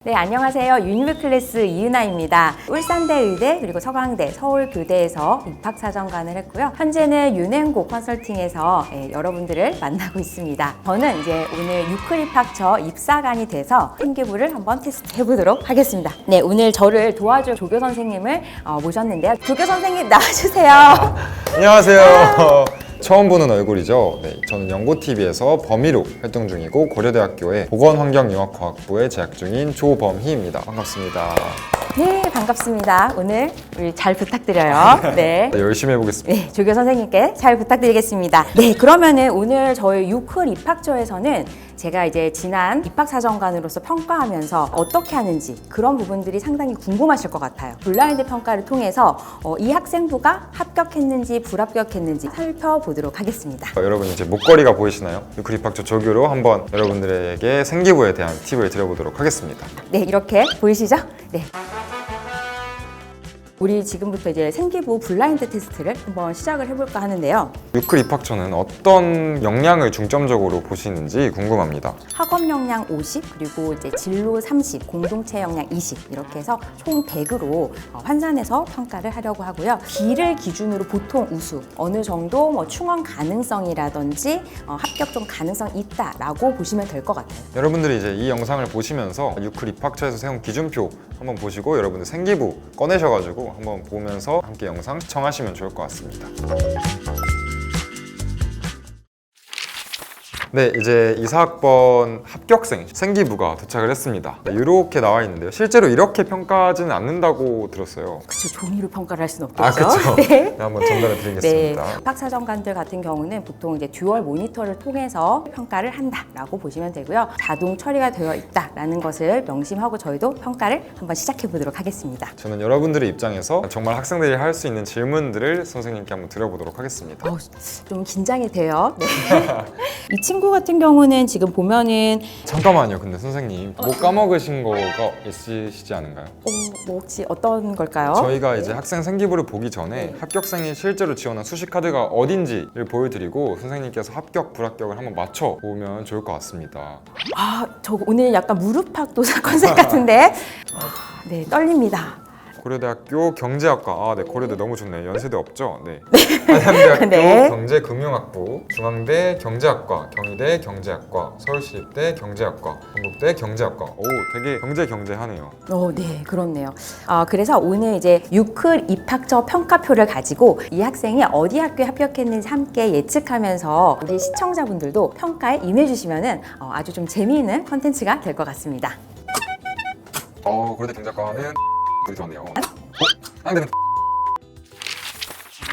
네, 안녕하세요. 유니브클래스 이은아입니다. 울산대 의대 그리고 서강대 서울교대에서 입학사정관을 했고요. 현재는 윤행고 컨설팅에서 여러분들을 만나고 있습니다. 저는 이제 오늘 유클 입학처 입사관이 돼서 생기부를 한번 테스트 해보도록 하겠습니다. 네, 오늘 저를 도와줄 조교 선생님을 모셨는데요. 조교 선생님 나와주세요. 안녕하세요. 처음 보는 얼굴이죠. 네, 저는 연고TV에서 범위로 활동 중이고 고려대학교의 보건환경융합과학부에 재학 중인 조범희입니다. 반갑습니다. 네, 반갑습니다. 오늘 우리 잘 부탁드려요. 네. 네, 열심히 해보겠습니다. 네, 조교 선생님께 잘 부탁드리겠습니다. 네, 그러면은 오늘 저희 유클 입학처에서는 제가 이제 지난 입학사정관으로서 평가하면서 어떻게 하는지 그런 부분들이 상당히 궁금하실 것 같아요. 블라인드 평가를 통해서 이 학생부가 합격했는지 불합격했는지 살펴보도록 하겠습니다. 여러분 이제 목걸이가 보이시나요? 유클 입학처 조교로 한번 여러분들에게 생기부에 대한 팁을 드려보도록 하겠습니다. 네, 이렇게 보이시죠? 네. 우리 지금부터 이제 생기부 블라인드 테스트를 한번 시작을 해볼까 하는데요. 유클 입학처는 어떤 역량을 중점적으로 보시는지 궁금합니다. 학업 역량 50, 그리고 이제 진로 30, 공동체 역량 20 이렇게 해서 총 100으로 환산해서 평가를 하려고 하고요. B를 기준으로 보통 우수, 어느 정도 뭐 충원 가능성이라든지 합격 좀 가능성이 있다라고 보시면 될 것 같아요. 여러분들이 이제 이 영상을 보시면서 유클 입학처에서 세운 기준표 한번 보시고 여러분들 생기부 꺼내셔가지고 한번 보면서 함께 영상 시청하시면 좋을 것 같습니다. 네, 이제 이사학번 합격생 생기부가 도착을 했습니다. 네, 이렇게 나와 있는데요. 실제로 이렇게 평가하지는 않는다고 들었어요. 그렇죠. 종이로 평가를 할 수는 없겠죠. 아, 그렇죠. 네. 네, 한번 전달해 드리겠습니다. 네, 입학사정관들 같은 경우는 보통 이제 듀얼 모니터를 통해서 평가를 한다라고 보시면 되고요. 자동 처리가 되어 있다라는 것을 명심하고 저희도 평가를 한번 시작해 보도록 하겠습니다. 저는 여러분들의 입장에서 정말 학생들이 할 수 있는 질문들을 선생님께 한번 드려보도록 하겠습니다. 좀 긴장이 돼요. 네. 이 친구 같은 경우는 지금 보면은 잠깐만요. 근데 선생님 못 까먹으신 거가 있으시지 않은가요? 뭐 혹시 어떤 걸까요? 저희가 이제 학생 생기부를 보기 전에 합격생이 실제로 지원한 수시카드가 어딘지를 보여드리고 선생님께서 합격, 불합격을 한번 맞춰보면 좋을 것 같습니다. 저 오늘 약간 무릎팍도사 컨셉 같은데 네, 떨립니다. 고려대학교 경제학과, 네, 고려대 너무 좋네요. 연세대 없죠? 네. 한양대학교 네. 경제금융학부, 중앙대 경제학과, 경희대 경제학과, 서울시립대 경제학과, 건국대 경제학과. 오, 되게 경제하네요. 네, 그렇네요. 그래서 오늘 이제 유클 입학처 평가표를 가지고 이 학생이 어디 학교에 합격했는지 함께 예측하면서 우리 시청자분들도 평가에 임해주시면은 아주 좀 재미있는 컨텐츠가 될 것 같습니다. 고려대 경제학과는 되게 좋네요. 한양대는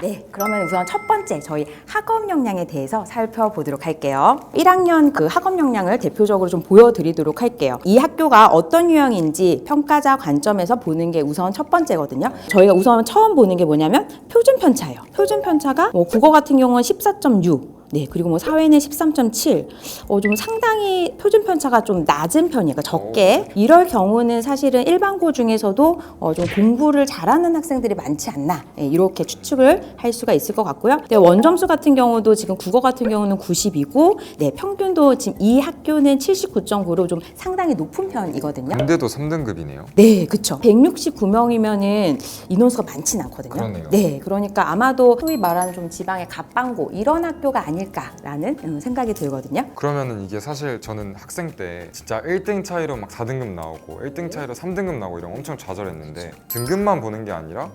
네, 그러면 우선 첫 번째 저희 학업 역량에 대해서 살펴보도록 할게요. 1학년 그 학업 역량을 대표적으로 좀 보여드리도록 할게요. 이 학교가 어떤 유형인지 평가자 관점에서 보는 게 우선 첫 번째거든요. 저희가 우선 처음 보는 게 뭐냐면 표준 편차예요. 표준 편차가 국어 같은 경우는 14.6. 네, 그리고 뭐 사회는 13.7. 좀 상당히 표준 편차가 좀 낮은 편이에요. 그러니까 적게. 이럴 경우는 사실은 일반고 중에서도 좀 공부를 잘하는 학생들이 많지 않나. 네, 이렇게 추측을 할 수가 있을 것 같고요. 네, 원점수 같은 경우도 지금 국어 같은 경우는 90이고, 네, 평균도 지금 이 학교는 79.9로 좀 상당히 높은 편이거든요. 근데도 3등급이네요. 네, 그쵸. 169명이면은 인원수가 많진 않거든요. 그러네요. 네, 그러니까 아마도 소위 말하는 좀 지방의 갑방고 이런 학교가 아닐까라는 생각이 들거든요. 그러면은 이게 사실 저는 학생 때 진짜 1등 차이로 막 4등급 나오고 1등 차이로 3등급 나오고 이런 엄청 좌절했는데 등급만 보는 게 아니라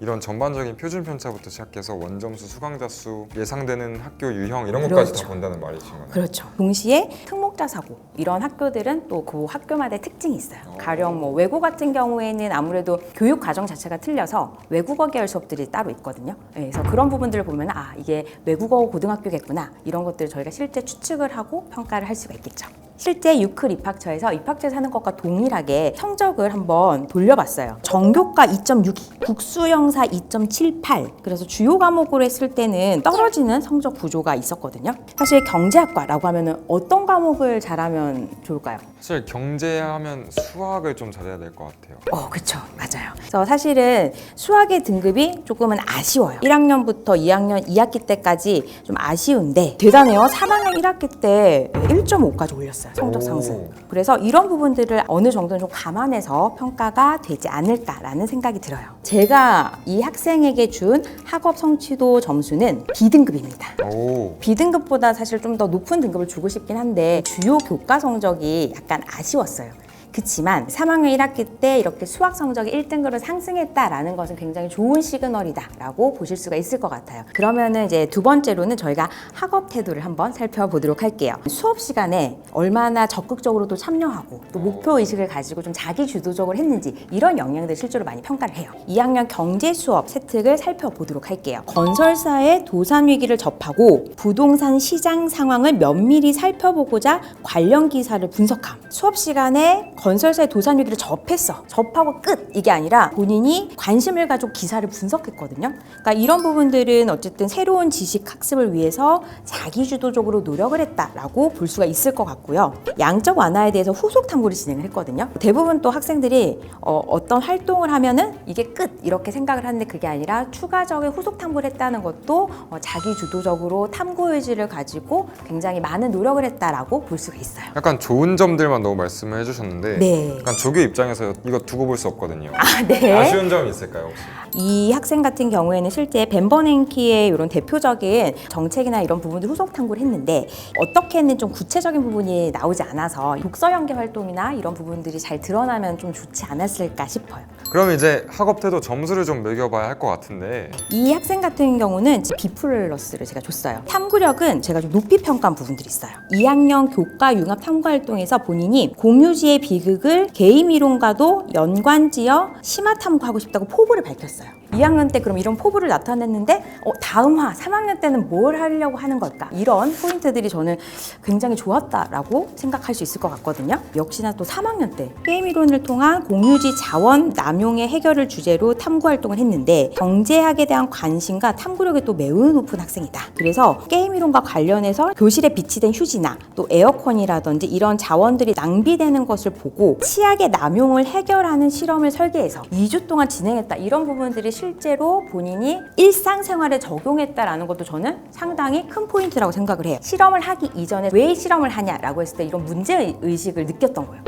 이런 전반적인 표준 편차부터 시작해서 원점수, 수강자 수, 예상되는 학교 유형 이런 것까지 그렇죠. 다 본다는 말이신 거네요. 그렇죠. 동시에 특목자 사고 이런 학교들은 또 그 학교마다의 특징이 있어요. 가령 뭐 외고 같은 경우에는 아무래도 교육 과정 자체가 틀려서 외국어 계열 수업들이 따로 있거든요. 네, 그래서 그런 부분들을 보면 이게 외국어 고등학교겠구나 이런 것들을 저희가 실제 추측을 하고 평가를 할 수가 있겠죠. 실제 유클 입학처에서 입학처에서 하는 것과 동일하게 성적을 한번 돌려봤어요. 정교과 2.62, 국수영사 2.78. 그래서 주요 과목으로 했을 때는 떨어지는 성적 구조가 있었거든요. 사실 경제학과라고 하면은 어떤 과목을 잘하면 좋을까요? 사실 경제하면 수학을 좀 잘해야 될 것 같아요. 그쵸. 맞아요. 그래서 사실은 수학의 등급이 조금은 아쉬워요. 1학년부터 2학년 2학기 때까지 좀 아쉬운데 대단해요. 3학년 1학기 때 1.5까지 올렸어요. 있어요. 성적 상승. 오. 그래서 이런 부분들을 어느 정도는 좀 감안해서 평가가 되지 않을까라는 생각이 들어요. 제가 이 학생에게 준 학업 성취도 점수는 B등급입니다. 오. B등급보다 사실 좀 더 높은 등급을 주고 싶긴 한데 주요 교과 성적이 약간 아쉬웠어요. 그치만 3학년 1학기 때 이렇게 수학 성적이 1등급으로 상승했다라는 것은 굉장히 좋은 시그널이다라고 보실 수가 있을 것 같아요. 그러면은 이제 두 번째로는 저희가 학업 태도를 한번 살펴보도록 할게요. 수업 시간에 얼마나 적극적으로 또 참여하고 또 목표 의식을 가지고 좀 자기 주도적으로 했는지 이런 영향들 실제로 많이 평가를 해요. 2학년 경제 수업 세특을 살펴보도록 할게요. 건설사의 도산 위기를 접하고 부동산 시장 상황을 면밀히 살펴보고자 관련 기사를 분석함. 수업 시간에 건설사의 도산 위기를 접하고 끝 이게 아니라 본인이 관심을 가지고 기사를 분석했거든요. 그러니까 이런 부분들은 어쨌든 새로운 지식 학습을 위해서 자기주도적으로 노력을 했다라고 볼 수가 있을 것 같고요. 양적 완화에 대해서 후속 탐구를 진행을 했거든요. 대부분 또 학생들이 어떤 활동을 하면은 이게 끝 이렇게 생각을 하는데 그게 아니라 추가적인 후속 탐구를 했다는 것도 자기주도적으로 탐구 의지를 가지고 굉장히 많은 노력을 했다라고 볼 수가 있어요. 약간 좋은 점들만 너무 말씀을 해주셨는데 네. 약간 조교 입장에서 이거 두고 볼 수 없거든요. 네. 아쉬운 점이 있을까요 혹시? 이 학생 같은 경우에는 실제 벤버냉키의 이런 대표적인 정책이나 이런 부분들 후속 탐구를 했는데 어떻게 했는지 좀 구체적인 부분이 나오지 않아서 독서 연계 활동이나 이런 부분들이 잘 드러나면 좀 좋지 않았을까 싶어요. 그럼 이제 학업 태도 점수를 좀 매겨봐야 할 것 같은데 이 학생 같은 경우는 B+를 제가 줬어요. 탐구력은 제가 좀 높이 평가한 부분들이 있어요. 2학년 교과 융합 탐구 활동에서 본인이 공유지의 비극을 게임 이론과도 연관지어 심화 탐구하고 싶다고 포부를 밝혔어요. 2학년 때 그럼 이런 포부를 나타냈는데 다음 3학년 때는 뭘 하려고 하는 걸까? 이런 포인트들이 저는 굉장히 좋았다라고 생각할 수 있을 것 같거든요. 역시나 또 3학년 때 게임 이론을 통한 공유지 자원 남용의 해결을 주제로 탐구 활동을 했는데 경제학에 대한 관심과 탐구력이 또 매우 높은 학생이다. 그래서 게임 이론과 관련해서 교실에 비치된 휴지나 또 에어컨이라든지 이런 자원들이 낭비되는 것을 보고 치약의 남용을 해결하는 실험을 설계해서 2주 동안 진행했다. 이런 부분들이 실제로 본인이 일상생활에 적용했다라는 것도 저는 상당히 큰 포인트라고 생각을 해요. 실험을 하기 이전에 왜 실험을 하냐라고 했을 때 이런 문제의식을 느꼈던 거예요.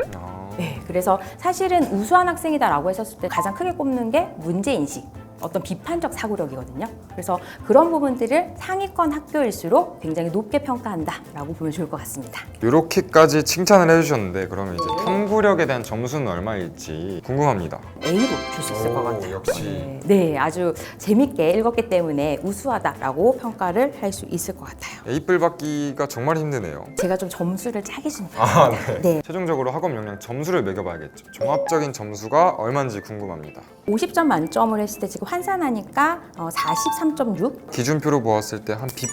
네, 그래서 사실은 우수한 학생이다라고 했었을 때 가장 크게 꼽는 게 문제인식. 어떤 비판적 사고력이거든요. 그래서 그런 부분들을 상위권 학교일수록 굉장히 높게 평가한다라고 보면 좋을 것 같습니다. 이렇게까지 칭찬을 해주셨는데 그러면 이제 탐구력에 대한 점수는 얼마일지 궁금합니다. A로 줄 수 있을 것 같아요. 역시. 네, 아주 재밌게 읽었기 때문에 우수하다라고 평가를 할 수 있을 것 같아요. A뿔 받기가 정말 힘드네요. 제가 좀 점수를 짜게 준 아, 편입니다. 네. 네. 최종적으로 학업 역량 점수를 매겨봐야겠죠. 종합적인 점수가 얼마인지 궁금합니다. 50점 만점을 했을 때 지금 환산하니까 43.6? 기준표로 보았을 때 한 B+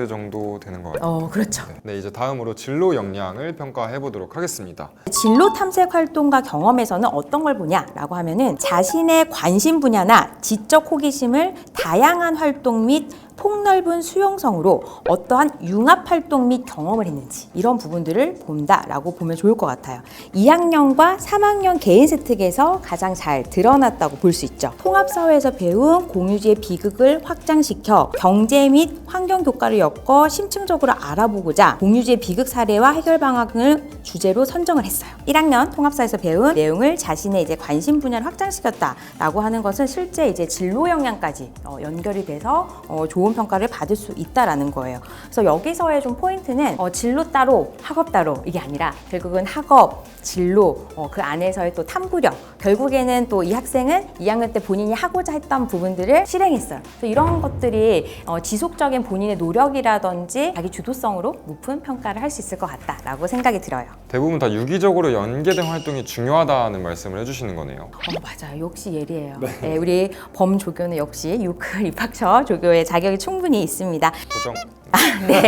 정도 되는 것 같아요. 그렇죠. 네, 이제 다음으로 진로 역량을 평가해 보도록 하겠습니다. 진로 탐색 활동과 경험에서는 어떤 걸 보냐라고 하면은 자신의 관심 분야나 지적 호기심을 다양한 활동 및 폭넓은 수용성으로 어떠한 융합 활동 및 경험을 했는지 이런 부분들을 본다라고 보면 좋을 것 같아요. 2학년과 3학년 개인 세특에서 가장 잘 드러났다고 볼 수 있죠. 통합사회에서 배운 공유지의 비극을 확장시켜 경제 및 환경 교과를 엮어 심층적으로 알아보고자 공유지의 비극 사례와 해결 방안을 주제로 선정을 했어요. 1학년 통합사에서 배운 내용을 자신의 이제 관심 분야를 확장시켰다라고 하는 것은 실제 이제 진로 역량까지 연결이 돼서 좋은 평가를 받을 수 있다라는 거예요. 그래서 여기서의 좀 포인트는 진로 따로 학업 따로 이게 아니라 결국은 학업, 진로, 그 안에서의 또 탐구력 결국에는 또 이 학생은 2학년 때 본인이 하고자 했던 부분들을 실행했어요. 그래서 이런 것들이 지속적인 본인의 노력이라든지 자기 주도성으로 높은 평가를 할 수 있을 것 같다라고 생각이 들어요. 대부분 다 유기적으로 연계된 활동이 중요하다는 말씀을 해주시는 거네요. 맞아요. 역시 예리해요. 네, 우리 범조교는 역시 유클 입학처 조교의 자격이 충분히 있습니다. 고정. 네.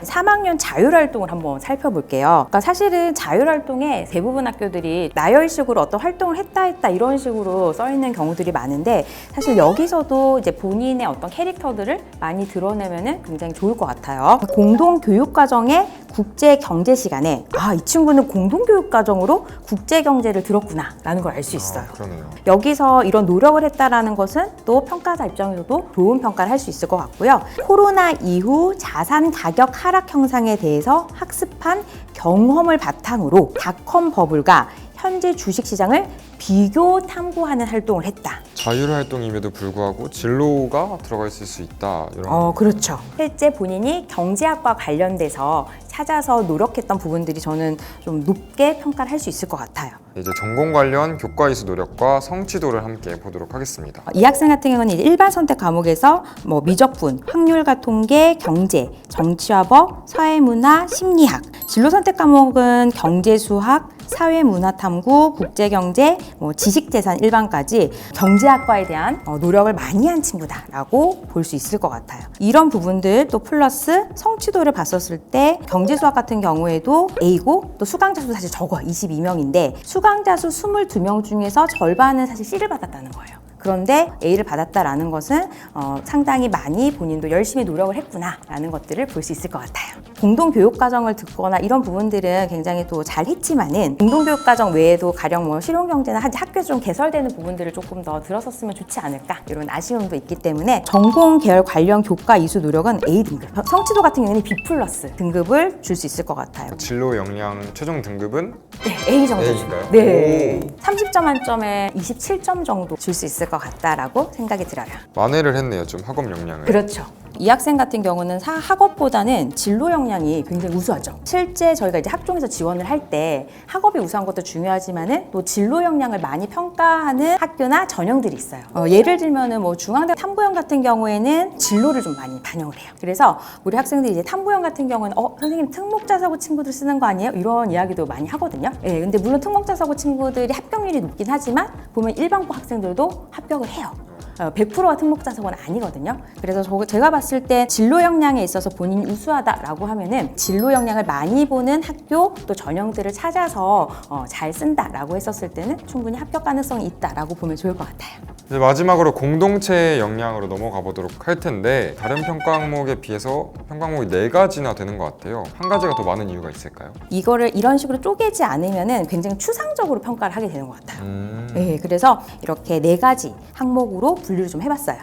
3학년 자율활동을 한번 살펴볼게요. 그러니까 사실은 자율활동에 대부분 학교들이 나열식으로 어떤 활동을 했다 이런 식으로 써 있는 경우들이 많은데 사실 여기서도 이제 본인의 어떤 캐릭터들을 많이 드러내면은 굉장히 좋을 것 같아요. 공동 교육 과정에 국제 경제 시간에 이 친구는 공동교육 과정으로 국제 경제를 들었구나 라는 걸 알 수 있어요. 그러네요. 여기서 이런 노력을 했다라는 것은 또 평가자 입장에서도 좋은 평가를 할 수 있을 것 같고요. 코로나 이후 자산 가격 하락 현상에 대해서 학습한 경험을 바탕으로 닷컴 버블과 현재 주식시장을 비교 탐구하는 활동을 했다. 자율활동임에도 불구하고 진로가 들어가 있을 수 있다. 이런 그렇죠. 실제 본인이 경제학과 관련돼서 찾아서 노력했던 부분들이 저는 좀 높게 평가를 할 수 있을 것 같아요. 이제 전공 관련 교과 이수 노력과 성취도를 함께 보도록 하겠습니다. 이 학생 같은 경우는 이제 일반 선택 과목에서 미적분, 확률과 통계, 경제, 정치화법, 사회문화, 심리학. 진로 선택 과목은 경제수학, 사회문화탐구, 국제경제, 지식재산 일반까지 경제학과에 대한 노력을 많이 한 친구다라고 볼 수 있을 것 같아요. 이런 부분들 또 플러스 성취도를 봤었을 때 경제수학 같은 경우에도 A고 또 수강자 수 사실 적어 22명인데 수강자 수 22명 중에서 절반은 사실 C를 받았다는 거예요. 그런데 A를 받았다라는 것은 상당히 많이 본인도 열심히 노력을 했구나라는 것들을 볼 수 있을 것 같아요. 공동교육과정을 듣거나 이런 부분들은 굉장히 또 잘 했지만은 공동교육과정 외에도 가령 실용경제나 학교에서 좀 개설되는 부분들을 조금 더 들었었으면 좋지 않을까 이런 아쉬움도 있기 때문에 전공 계열 관련 교과 이수 노력은 A 등급, 성취도 같은 경우는 B+ 등급을 줄 수 있을 것 같아요. 진로 역량 최종 등급은 네, A 정도 A인가요? 네, 30점 만점에 27점 정도 줄 수 있을 것 같다라고 생각이 들어요. 만회를 했네요, 좀 학업 역량을. 그렇죠. 이 학생 같은 경우는 학업보다는 진로 역량이 굉장히 우수하죠. 실제 저희가 이제 학종에서 지원을 할 때 학업이 우수한 것도 중요하지만은 또 진로 역량을 많이 평가하는 학교나 전형들이 있어요. 예를 들면은 중앙대 탐구형 같은 경우에는 진로를 좀 많이 반영을 해요. 그래서 우리 학생들이 이제 탐구형 같은 경우는 선생님 특목자사고 친구들 쓰는 거 아니에요? 이런 이야기도 많이 하거든요. 예, 근데 물론 특목자사고 친구들이 합격률이 높긴 하지만 보면 일반고 학생들도 합격을 해요. 100%가 특목자사고는 아니거든요. 그래서 제가 봤을 때 진로 역량에 있어서 본인이 우수하다라고 하면은 진로 역량을 많이 보는 학교 또 전형들을 찾아서 잘 쓴다라고 했었을 때는 충분히 합격 가능성이 있다라고 보면 좋을 것 같아요. 이제 마지막으로 공동체 역량으로 넘어가 보도록 할 텐데 다른 평가 항목에 비해서 평가 항목이 4가지나 되는 것 같아요. 한 가지가 더 많은 이유가 있을까요? 이거를 이런 식으로 쪼개지 않으면은 굉장히 추상적으로 평가를 하게 되는 것 같아요. 네, 그래서 이렇게 4가지 항목으로 분류를 좀 해봤어요.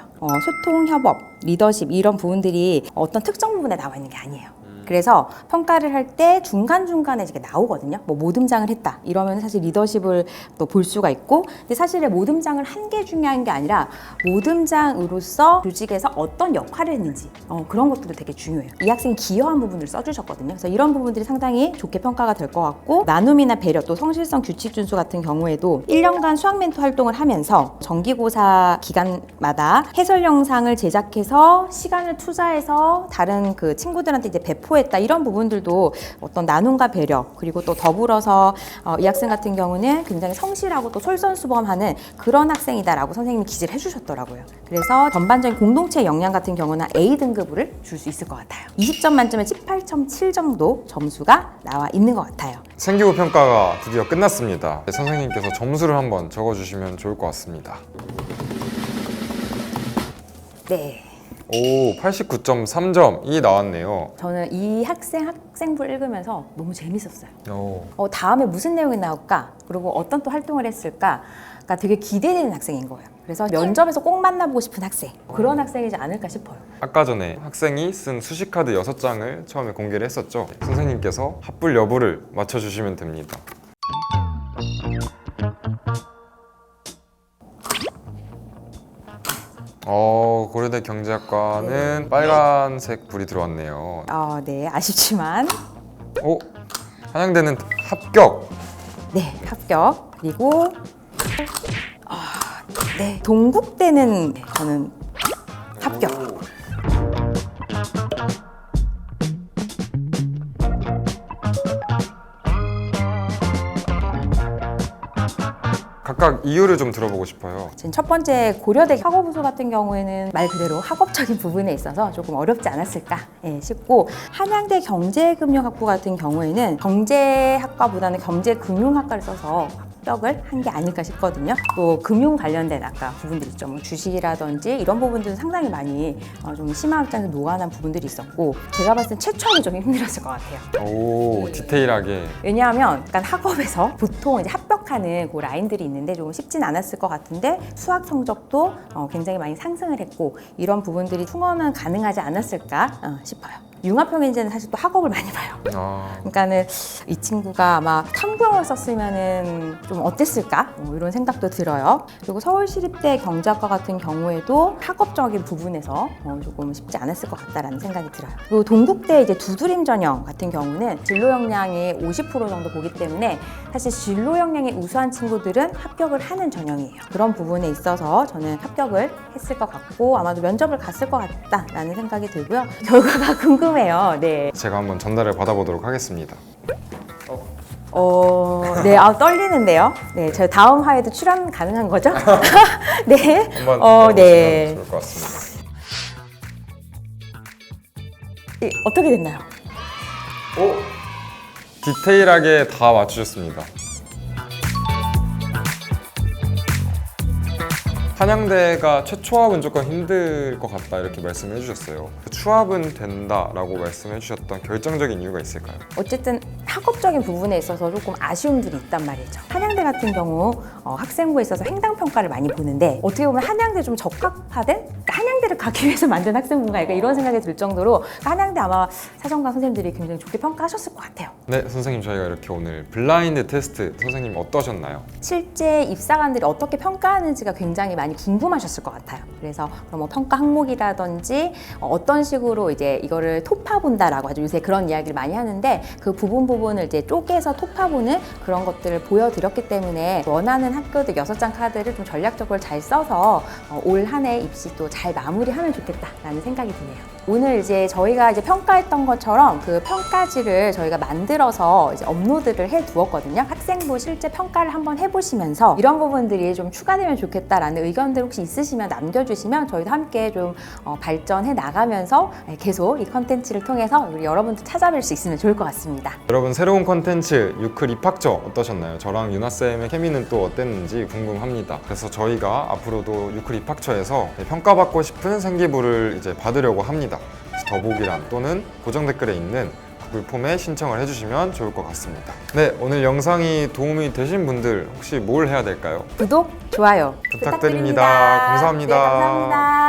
소통, 협업, 리더십 이런 부분들이 어떤 특정 부분에 나와 있는 게 아니에요. 그래서 평가를 할 때 중간중간에 이렇게 나오거든요. 모듬장을 했다 이러면 사실 리더십을 또 볼 수가 있고, 근데 사실 모듬장을 한 게 중요한 게 아니라 모듬장으로서 조직에서 어떤 역할을 했는지 그런 것들도 되게 중요해요. 이 학생이 기여한 부분들을 써주셨거든요. 그래서 이런 부분들이 상당히 좋게 평가가 될 것 같고, 나눔이나 배려 또 성실성 규칙 준수 같은 경우에도 1년간 수학 멘토 활동을 하면서 정기고사 기간마다 해설 영상을 제작해서 시간을 투자해서 다른 그 친구들한테 이제 배포했다 이런 부분들도 어떤 나눔과 배려, 그리고 또 더불어서 이 학생 같은 경우는 굉장히 성실하고 또 솔선수범하는 그런 학생이다라고 선생님이 기재를 해주셨더라고요. 그래서 전반적인 공동체 역량 같은 경우는 A 등급을 줄 수 있을 것 같아요. 20점 만점에 18.7 정도 점수가 나와 있는 것 같아요. 생기부 평가가 드디어 끝났습니다. 선생님께서 점수를 한번 적어주시면 좋을 것 같습니다. 네. 오, 89.3점이 나왔네요. 저는 이 학생부를 읽으면서 너무 재밌었어요. 오. 다음에 무슨 내용이 나올까? 그리고 어떤 또 활동을 했을까가 되게 기대되는 학생인 거예요. 그래서 면접에서 꼭 만나보고 싶은 학생, 그런 학생이지 않을까 싶어요. 아까 전에 학생이 쓴 수식카드 6장을 처음에 공개를 했었죠. 선생님께서 합불 여부를 맞춰주시면 됩니다. 고려대 경제학과는 빨간색 불이 들어왔네요. 네, 아쉽지만 오, 한양대는 합격! 네, 합격. 그리고 네, 동국대는 저는 합격. 각각 이유를 좀 들어보고 싶어요. 첫 번째 고려대 학업우수 같은 경우에는 말 그대로 학업적인 부분에 있어서 조금 어렵지 않았을까 싶고, 한양대 경제금융학부 같은 경우에는 경제학과보다는 경제금융학과를 써서 합격을 한 게 아닐까 싶거든요. 또 금융 관련된 아까 부분들 있죠. 뭐 주식이라든지 이런 부분들은 상당히 많이 좀 심화학장에 노안한 부분들이 있었고 제가 봤을 땐 최초하기 좀 힘들었을 것 같아요. 오, 디테일하게. 왜냐하면 약간 학업에서 보통 이제 합격하는 그 라인들이 있는데 조금 쉽진 않았을 것 같은데 수학 성적도 굉장히 많이 상승을 했고 이런 부분들이 충원은 가능하지 않았을까 싶어요. 융합형인지는 사실 또 학업을 많이 봐요. 그러니까는 이 친구가 아마 탐구형을 썼으면은 좀 어땠을까? 이런 생각도 들어요. 그리고 서울시립대 경제학과 같은 경우에도 학업적인 부분에서 조금 쉽지 않았을 것 같다라는 생각이 들어요. 그리고 동국대 이제 두드림 전형 같은 경우는 진로 역량이 50% 정도 보기 때문에 사실 진로 역량이 우수한 친구들은 합격을 하는 전형이에요. 그런 부분에 있어서 저는 합격을 했을 것 같고 아마도 면접을 갔을 것 같다라는 생각이 들고요. 결과가 궁금해요. 네. 제가 한번 전달을 받아보도록 하겠습니다. 네, 떨리는데요. 네, 저 다음 화에도 출연 가능한 거죠? 네. 한번 네. 좋을 것 같습니다. 어떻게 됐나요? 디테일하게 다 맞추셨습니다. 한양대가 최초합은 조금 힘들 것 같다 이렇게 말씀해 주셨어요. 추합은 된다라고 말씀해 주셨던 결정적인 이유가 있을까요? 어쨌든 학업적인 부분에 있어서 조금 아쉬움들이 있단 말이죠. 한양대 같은 경우 학생부에 있어서 행당평가를 많이 보는데 어떻게 보면 한양대 좀 적합화된? 그러니까 한양대를 가기 위해서 만든 학생부인가 이런 생각이 들 정도로 한양대 아마 사정관 선생님들이 굉장히 좋게 평가하셨을 것 같아요. 네, 선생님 저희가 이렇게 오늘 블라인드 테스트 선생님 어떠셨나요? 실제 입사관들이 어떻게 평가하는지가 굉장히 많이 궁금하셨을 것 같아요. 그래서 그럼 뭐 평가 항목이라든지 어떤 식으로 이제 이거를 톱파본다라고 하죠. 요새 그런 이야기를 많이 하는데 그 부분을 이제 쪼개서 톱파보는 그런 것들을 보여드렸기 때문에 원하는 학교들 6장 카드를 좀 전략적으로 잘 써서 올 한 해 입시 또 잘 마무리하면 좋겠다라는 생각이 드네요. 오늘 이제 저희가 이제 평가했던 것처럼 그 평가지를 저희가 만들어서 이제 업로드를 해 두었거든요. 학생부 실제 평가를 한번 해보시면서 이런 부분들이 좀 추가되면 좋겠다라는 의견들 혹시 있으시면 남겨주시면 저희도 함께 좀 발전해 나가면서 계속 이 컨텐츠를 통해서 우리 여러분들 찾아뵐 수 있으면 좋을 것 같습니다. 여러분 새로운 컨텐츠 유클 입학처 어떠셨나요? 저랑 유나쌤의 케미는 또 어땠는지 궁금합니다. 그래서 저희가 앞으로도 유클 입학처에서 평가받고 싶은 생기부를 이제 받으려고 합니다. 더보기란 또는 고정 댓글에 있는 구글 폼에 신청을 해주시면 좋을 것 같습니다. 네, 오늘 영상이 도움이 되신 분들 혹시 뭘 해야 될까요? 구독, 좋아요 부탁드립니다. 감사합니다. 네, 감사합니다.